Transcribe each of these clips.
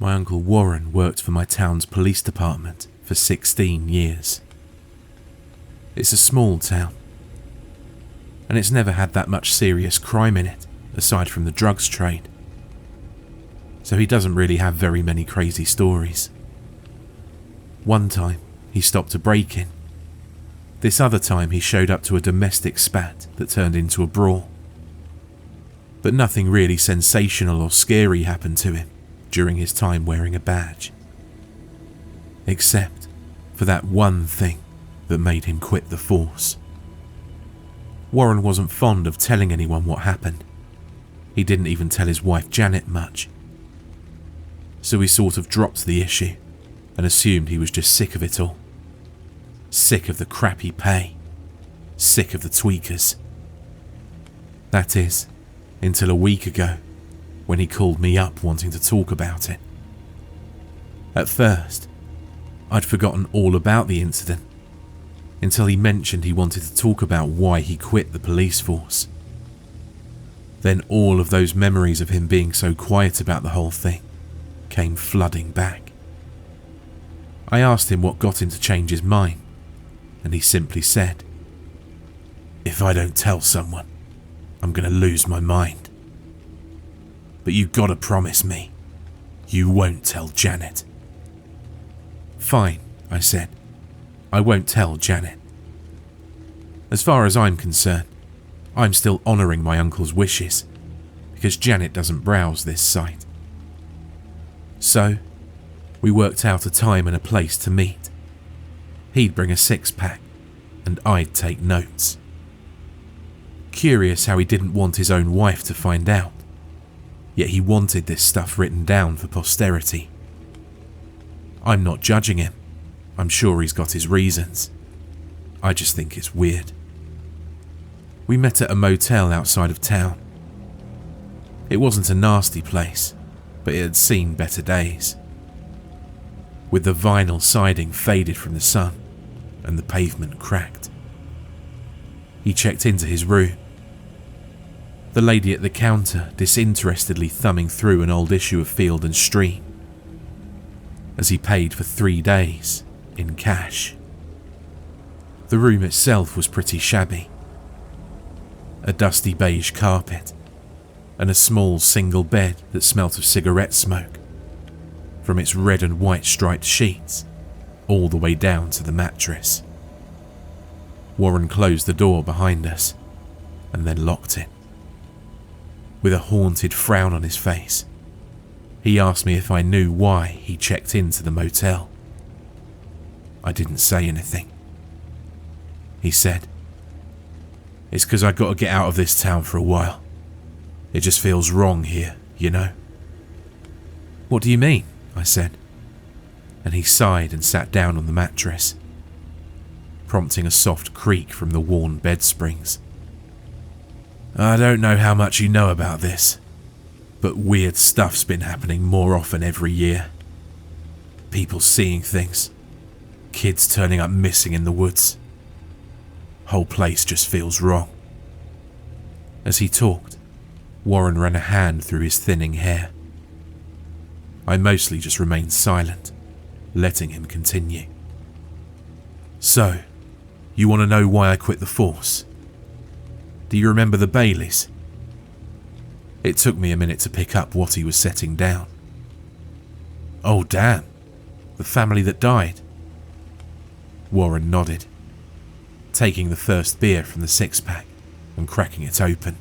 My Uncle Warren worked for my town's police department for 16 years. It's a small town, and it's never had that much serious crime in it, aside from the drugs trade. So he doesn't really have very many crazy stories. One time, he stopped a break-in. This other time, he showed up to a domestic spat that turned into a brawl. But nothing really sensational or scary happened to him during his time wearing a badge. Except for that one thing that made him quit the force. Warren wasn't fond of telling anyone what happened. He didn't even tell his wife Janet much. So he sort of dropped the issue and assumed he was just sick of it all. Sick of the crappy pay. Sick of the tweakers. That is, until a week ago, when he called me up wanting to talk about it. At first, I'd forgotten all about the incident, until he mentioned he wanted to talk about why he quit the police force. Then all of those memories of him being so quiet about the whole thing came flooding back. I asked him what got him to change his mind, and he simply said, "If I don't tell someone, I'm going to lose my mind. But you gotta promise me, you won't tell Janet." "Fine," I said. "I won't tell Janet. As far as I'm concerned, I'm still honouring my uncle's wishes, because Janet doesn't browse this site." So, we worked out a time and a place to meet. He'd bring a 6-pack, and I'd take notes. Curious how he didn't want his own wife to find out, yet he wanted this stuff written down for posterity. I'm not judging him. I'm sure he's got his reasons. I just think it's weird. We met at a motel outside of town. It wasn't a nasty place, but it had seen better days. With the vinyl siding faded from the sun and the pavement cracked. He checked into his room. The lady at the counter disinterestedly thumbing through an old issue of Field and Stream, as he paid for 3 days in cash. The room itself was pretty shabby. A dusty beige carpet and a small single bed that smelt of cigarette smoke, from its red and white striped sheets all the way down to the mattress. Warren closed the door behind us and then locked it. With a haunted frown on his face, he asked me if I knew why he checked into the motel. I didn't say anything. He said, "It's because I got to get out of this town for a while. It just feels wrong here, you know." "What do you mean?" I said, and he sighed and sat down on the mattress, prompting a soft creak from the worn bed springs. "I don't know how much you know about this, but weird stuff's been happening more often every year. People seeing things, kids turning up missing in the woods. Whole place just feels wrong." As he talked, Warren ran a hand through his thinning hair. I mostly just remained silent, letting him continue. "So, you want to know why I quit the force? Do you remember the Baileys?" It took me a minute to pick up what he was setting down. "Oh damn, the family that died?" Warren nodded, taking the first beer from the 6-pack and cracking it open.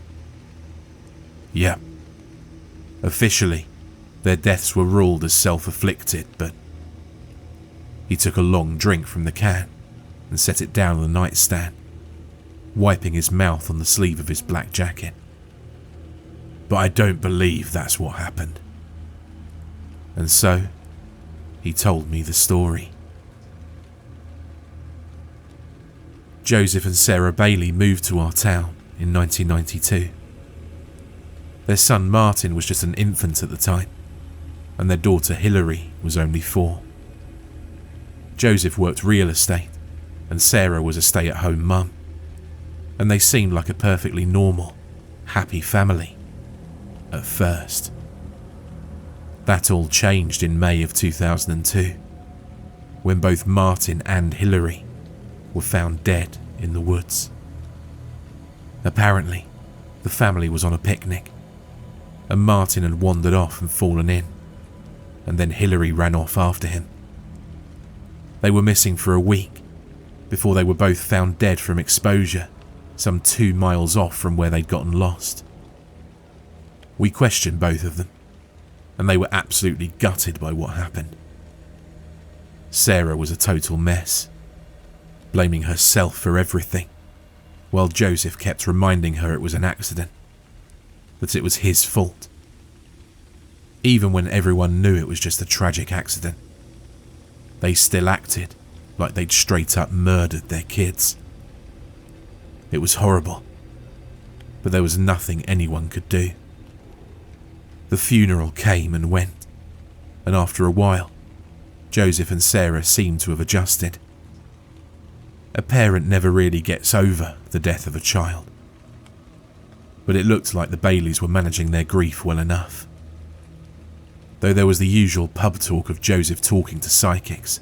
"Yep. Officially, their deaths were ruled as self-afflicted, but..." He took a long drink from the can and set it down on the nightstand, wiping his mouth on the sleeve of his black jacket. "But I don't believe that's what happened." And so, he told me the story. Joseph and Sarah Bailey moved to our town in 1992. Their son Martin was just an infant at the time, and their daughter Hilary was only 4. Joseph worked real estate, and Sarah was a stay-at-home mum, and they seemed like a perfectly normal, happy family at first. That all changed in May of 2002, when both Martin and Hillary were found dead in the woods. Apparently, the family was on a picnic, and Martin had wandered off and fallen in, and then Hillary ran off after him. They were missing for a week before they were both found dead from exposure some 2 miles off from where they'd gotten lost. We questioned both of them, and they were absolutely gutted by what happened. Sarah was a total mess, blaming herself for everything, while Joseph kept reminding her it was an accident, that it was his fault. Even when everyone knew it was just a tragic accident, they still acted like they'd straight up murdered their kids. It was horrible, but there was nothing anyone could do. The funeral came and went, and after a while, Joseph and Sarah seemed to have adjusted. A parent never really gets over the death of a child, but it looked like the Baileys were managing their grief well enough. Though there was the usual pub talk of Joseph talking to psychics,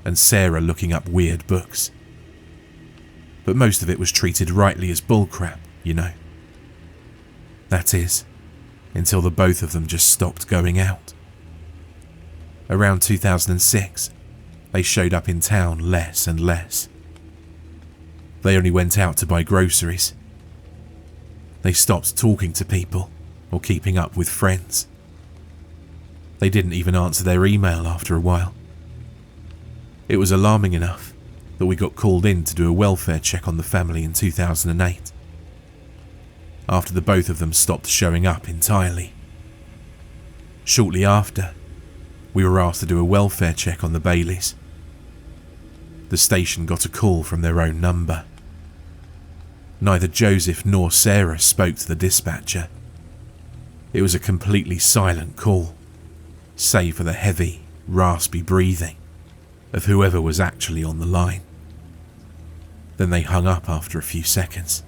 and Sarah looking up weird books. But most of it was treated rightly as bullcrap, you know. That is, until the both of them just stopped going out. Around 2006, they showed up in town less and less. They only went out to buy groceries. They stopped talking to people or keeping up with friends. They didn't even answer their email after a while. It was alarming enough that we got called in to do a welfare check on the family in 2008, after the both of them stopped showing up entirely. Shortly after, we were asked to do a welfare check on the Baileys. The station got a call from their own number. Neither Joseph nor Sarah spoke to the dispatcher. It was a completely silent call, save for the heavy, raspy breathing of whoever was actually on the line. Then they hung up after a few seconds.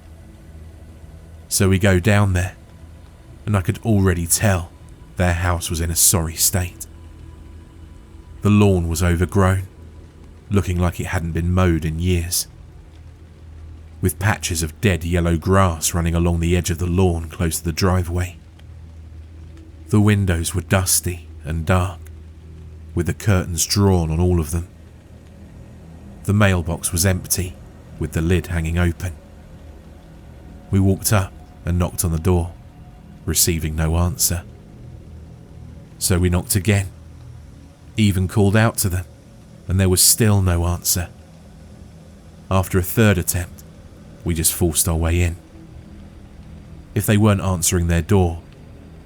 So we go down there, and I could already tell their house was in a sorry state. The lawn was overgrown, looking like it hadn't been mowed in years, with patches of dead yellow grass running along the edge of the lawn close to the driveway. The windows were dusty and dark, with the curtains drawn on all of them. The mailbox was empty, with the lid hanging open. We walked up and knocked on the door, receiving no answer. So we knocked again, even called out to them, and there was still no answer. After a third attempt, we just forced our way in. If they weren't answering their door,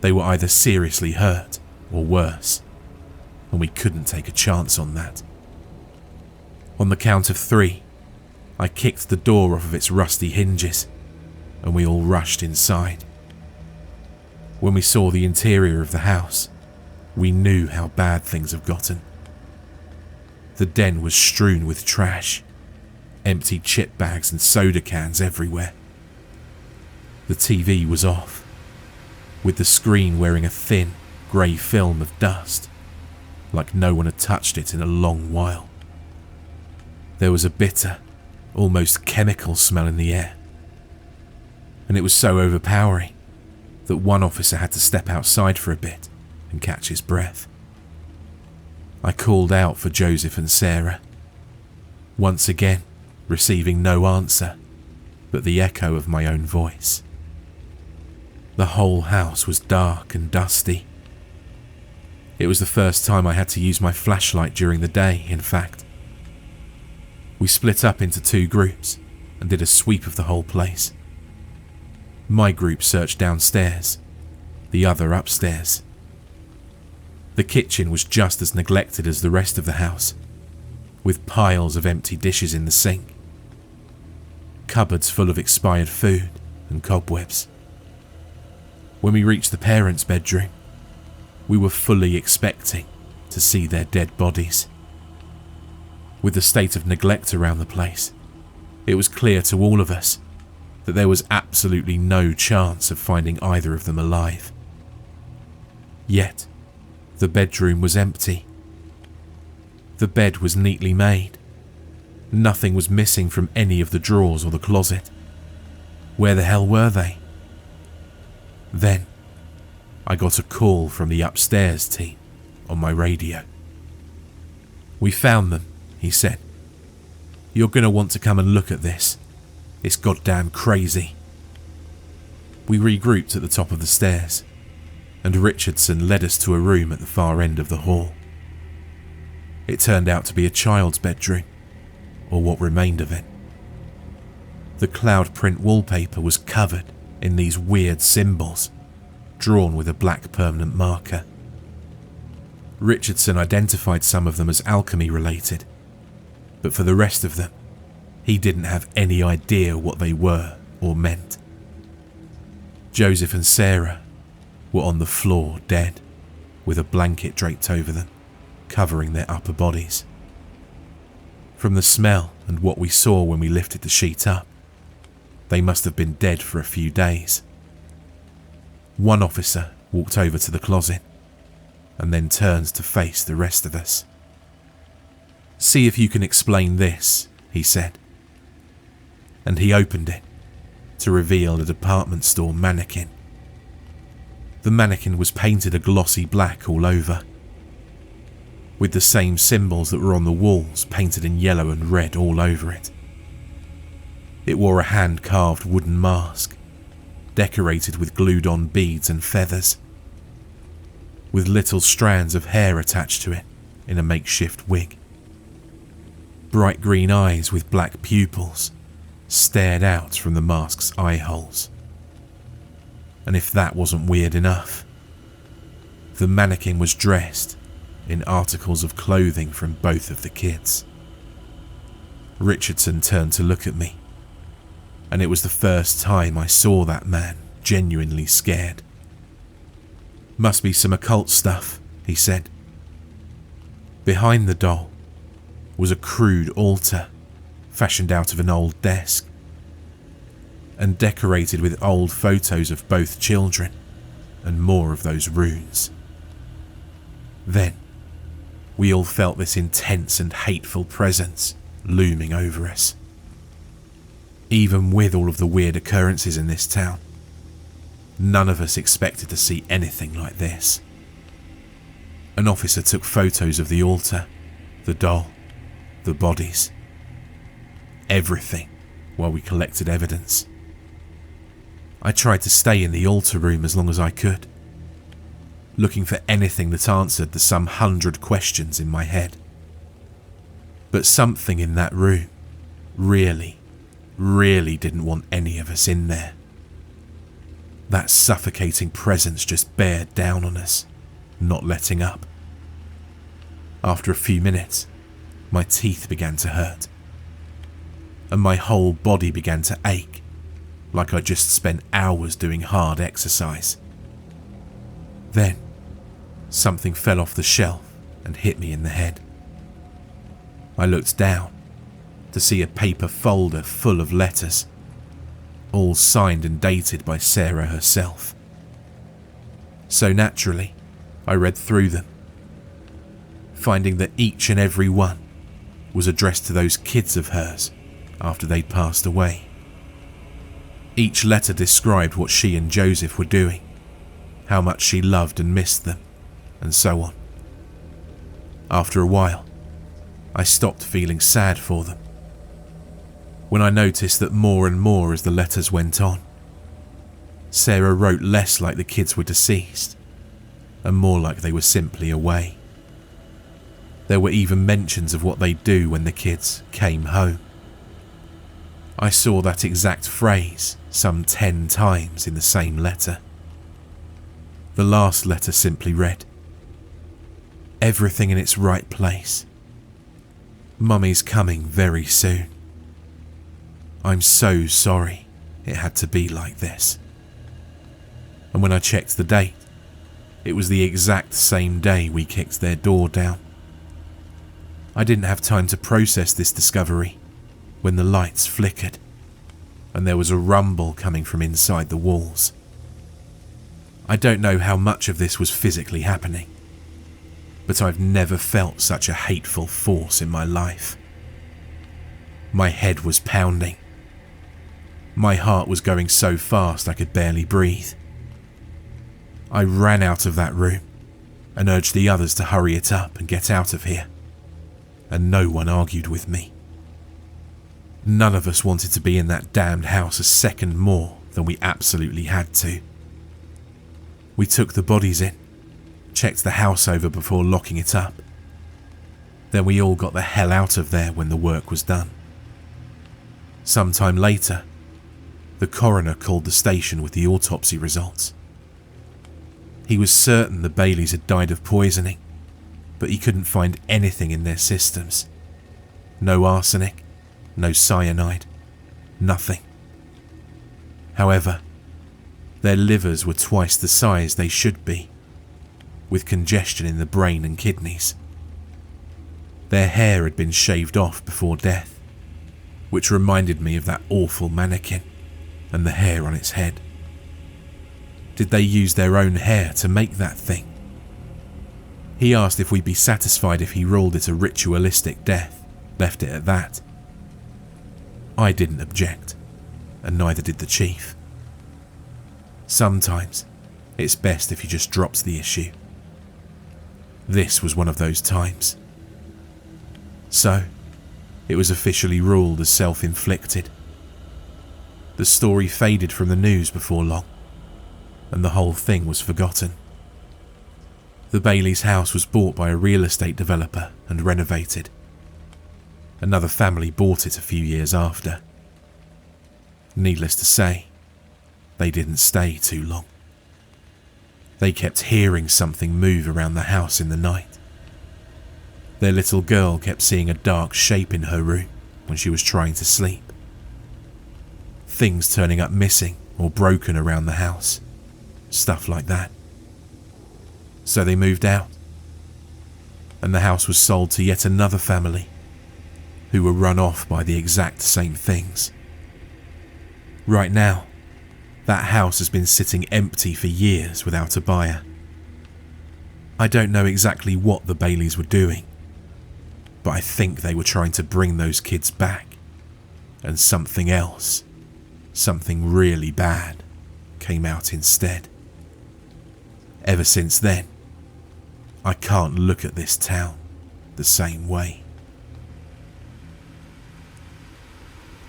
they were either seriously hurt or worse, and we couldn't take a chance on that. On the count of 3, I kicked the door off of its rusty hinges, and we all rushed inside. When we saw the interior of the house, we knew how bad things have gotten. The den was strewn with trash, empty chip bags and soda cans everywhere. The TV was off, with the screen wearing a thin, grey film of dust, like no one had touched it in a long while. There was a bitter, almost chemical smell in the air, and it was so overpowering that one officer had to step outside for a bit and catch his breath. I called out for Joseph and Sarah, once again receiving no answer but the echo of my own voice. The whole house was dark and dusty. It was the first time I had to use my flashlight during the day, in fact. We split up into 2 groups and did a sweep of the whole place. My group searched downstairs, the other upstairs. The kitchen was just as neglected as the rest of the house, with piles of empty dishes in the sink, cupboards full of expired food and cobwebs. When we reached the parents' bedroom, we were fully expecting to see their dead bodies. With the state of neglect around the place, it was clear to all of us that there was absolutely no chance of finding either of them alive. Yet, The bedroom was empty. The bed was neatly made. Nothing was missing from any of the drawers or the closet. Where the hell were they? Then, I got a call from the upstairs team on my radio. "We found them," he said. "You're going to want to come and look at this. It's goddamn crazy." We regrouped at the top of the stairs, and Richardson led us to a room at the far end of the hall. It turned out to be a child's bedroom, or what remained of it. The cloud print wallpaper was covered in these weird symbols, drawn with a black permanent marker. Richardson identified some of them as alchemy related, but for the rest of them, he didn't have any idea what they were or meant. Joseph and Sarah were on the floor dead, with a blanket draped over them, covering their upper bodies. From the smell and what we saw when we lifted the sheet up, they must have been dead for a few days. One officer walked over to the closet and then turned to face the rest of us. "See if you can explain this," he said. And he opened it to reveal a department store mannequin. The mannequin was painted a glossy black all over, with the same symbols that were on the walls painted in yellow and red all over it. It wore a hand-carved wooden mask, decorated with glued-on beads and feathers, with little strands of hair attached to it in a makeshift wig. Bright green eyes with black pupils stared out from the mask's eye holes. And if that wasn't weird enough, the mannequin was dressed in articles of clothing from both of the kids. Richardson turned to look at me, and it was the first time I saw that man genuinely scared. "Must be some occult stuff," he said. Behind the doll was a crude altar fashioned out of an old desk and decorated with old photos of both children and more of those runes. Then, we all felt this intense and hateful presence looming over us. Even with all of the weird occurrences in this town, none of us expected to see anything like this. An officer took photos of the altar, the doll, the bodies, everything, while we collected evidence. I tried to stay in the altar room as long as I could, looking for anything that answered the some 100 questions in my head. But something in that room really didn't want any of us in there. That suffocating presence just bared down on us, not letting up. After a few minutes, my teeth began to hurt, and my whole body began to ache, like I just spent hours doing hard exercise. Then, something fell off the shelf and hit me in the head. I looked down to see a paper folder full of letters, all signed and dated by Sarah herself. So naturally, I read through them, finding that each and every one was addressed to those kids of hers after they'd passed away. Each letter described what she and Joseph were doing, how much she loved and missed them, and so on. After a while, I stopped feeling sad for them, when I noticed that more and more as the letters went on, Sarah wrote less like the kids were deceased, and more like they were simply away. There were even mentions of what they'd do when the kids came home. I saw that exact phrase some 10 times in the same letter. The last letter simply read, "Everything in its right place. Mummy's coming very soon. I'm so sorry it had to be like this." And when I checked the date, it was the exact same day we kicked their door down. I didn't have time to process this discovery when the lights flickered and there was a rumble coming from inside the walls. I don't know how much of this was physically happening, but I've never felt such a hateful force in my life. My head was pounding. My heart was going so fast I could barely breathe. I ran out of that room and urged the others to hurry it up and get out of here, and no one argued with me. None of us wanted to be in that damned house a second more than we absolutely had to. We took the bodies in, checked the house over before locking it up. Then we all got the hell out of there when the work was done. Sometime later, the coroner called the station with the autopsy results. He was certain the Baileys had died of poisoning, but he couldn't find anything in their systems. No arsenic, no cyanide, nothing. However, their livers were twice the size they should be, with congestion in the brain and kidneys. Their hair had been shaved off before death, which reminded me of that awful mannequin and the hair on its head. Did they use their own hair to make that thing? He asked if we'd be satisfied if he ruled it a ritualistic death, left it at that. I didn't object, and neither did the chief. Sometimes it's best if he just drops the issue. This was one of those times. So, it was officially ruled as self-inflicted. The story faded from the news before long, and the whole thing was forgotten. The Baileys' house was bought by a real estate developer and renovated. Another family bought it a few years after. Needless to say, they didn't stay too long. They kept hearing something move around the house in the night. Their little girl kept seeing a dark shape in her room when she was trying to sleep. Things turning up missing or broken around the house. Stuff like that. So they moved out, and the house was sold to yet another family who were run off by the exact same things. Right now, that house has been sitting empty for years without a buyer. I don't know exactly what the Baileys were doing, but I think they were trying to bring those kids back, and something else, something really bad, came out instead. Ever since then, I can't look at this town the same way.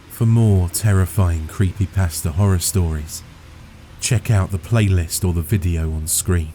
For more terrifying creepypasta horror stories, check out the playlist or the video on screen.